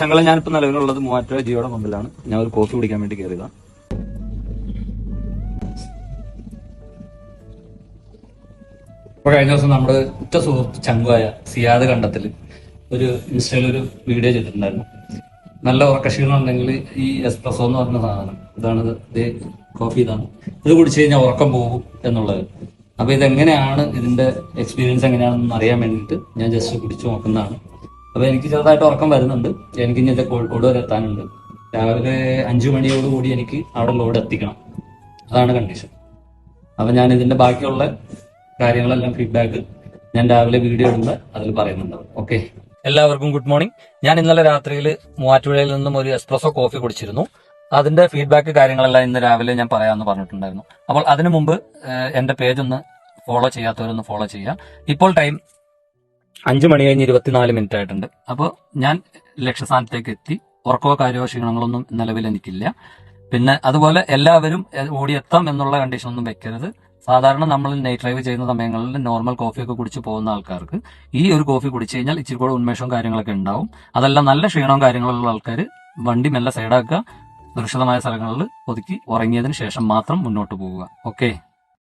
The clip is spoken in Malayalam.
ചങ്ങള ഞാനിപ്പോ നിലവിലുള്ളത് മൂവാറ്റുപുഴ ജിയോയുടെ മുമ്പിലാണ്. ഞാൻ ഒരു കോഫി കുടിക്കാൻ വേണ്ടി കയറിയതാണ്. അപ്പൊ കഴിഞ്ഞ ദിവസം നമ്മുടെ ഉറ്റ സുഹൃത്ത് ചങ്കുവായ സിയാദ് കണ്ടത്തിൽ ഒരു ഇൻസ്റ്റയിൽ ഒരു വീഡിയോ ചെയ്തിട്ടുണ്ടായിരുന്നു. നല്ല ഉറക്കക്ഷീണം ഉണ്ടെങ്കിൽ ഈ എസ്പ്രസോ എന്ന് പറഞ്ഞ സാധനം ഇതാണ്, കോഫി ഇതാണ്, ഇത് കുടിച്ചു കഴിഞ്ഞാൽ ഉറക്കം പോകും എന്നുള്ളത്. അപ്പൊ ഇതെങ്ങനെയാണ്, ഇതിന്റെ എക്സ്പീരിയൻസ് എങ്ങനെയാണെന്ന് അറിയാൻ വേണ്ടിയിട്ട് ഞാൻ ജസ്റ്റ് കുടിച്ചു നോക്കുന്നതാണ്. അപ്പൊ എനിക്ക് ചെറുതായിട്ട് ഉറക്കം വരുന്നുണ്ട്. എനിക്ക് ഇനി എന്റെ കോഴിക്കോട് വരെ എത്താനുണ്ട്. രാവിലെ 5 മണിയോടുകൂടി എനിക്ക് അവിടെ ലോഡ് എത്തിക്കണം. അതാണ് കണ്ടീഷൻ. അപ്പൊ ഞാൻ ഇതിന്റെ ബാക്കിയുള്ള കാര്യങ്ങളെല്ലാം ഫീഡ്ബാക്ക് ഞാൻ രാവിലെ വീഡിയോ ഇടുമ്പോൾ അതിൽ പറയുന്നുണ്ടാവും. ഓക്കെ, എല്ലാവർക്കും ഗുഡ് മോർണിംഗ്. ഞാൻ ഇന്നലെ രാത്രിയിൽ മൂവാറ്റുപുഴയിൽ നിന്നും ഒരു എസ്പ്രസോ കോഫി കുടിച്ചിരുന്നു. അതിന്റെ ഫീഡ്ബാക്ക് കാര്യങ്ങളെല്ലാം ഇന്ന് രാവിലെ ഞാൻ പറയാമെന്ന് പറഞ്ഞിട്ടുണ്ടായിരുന്നു. അപ്പോൾ അതിനു മുമ്പ് എന്റെ പേജ് ഒന്ന് ഫോളോ ചെയ്യാത്തവരൊന്ന് ഫോളോ ചെയ്യുക. ഇപ്പോൾ ടൈം 5 മണി കഴിഞ്ഞ് 24 മിനിറ്റ് ആയിട്ടുണ്ട്. അപ്പോൾ ഞാൻ ലക്ഷ്യസ്ഥാനത്തേക്ക് എത്തി. ഉറക്കമോ കാര്യമോ ക്ഷീണങ്ങളൊന്നും നിലവിൽ എനിക്കില്ല. പിന്നെ അതുപോലെ എല്ലാവരും ഓടിയെത്താം എന്നുള്ള കണ്ടീഷൻ ഒന്നും വെക്കരുത്. സാധാരണ നമ്മൾ നൈറ്റ് ഡ്രൈവ് ചെയ്യുന്ന സമയങ്ങളിൽ നോർമൽ കോഫിയൊക്കെ കുടിച്ച് പോകുന്ന ആൾക്കാർക്ക് ഈ ഒരു കോഫി കുടിച്ചു കഴിഞ്ഞാൽ ഇച്ചിരി കൂടെ ഉന്മേഷവും കാര്യങ്ങളൊക്കെ ഉണ്ടാവും. അതെല്ലാം നല്ല ക്ഷീണവും കാര്യങ്ങളുള്ള ആൾക്കാർ വണ്ടി മെല്ലെ സൈഡാക്കുക, സുരക്ഷിതമായ സ്ഥലങ്ങളിൽ ഒതുക്കി ഉറങ്ങിയതിന് ശേഷം മാത്രം മുന്നോട്ട് പോവുക. ഓക്കെ.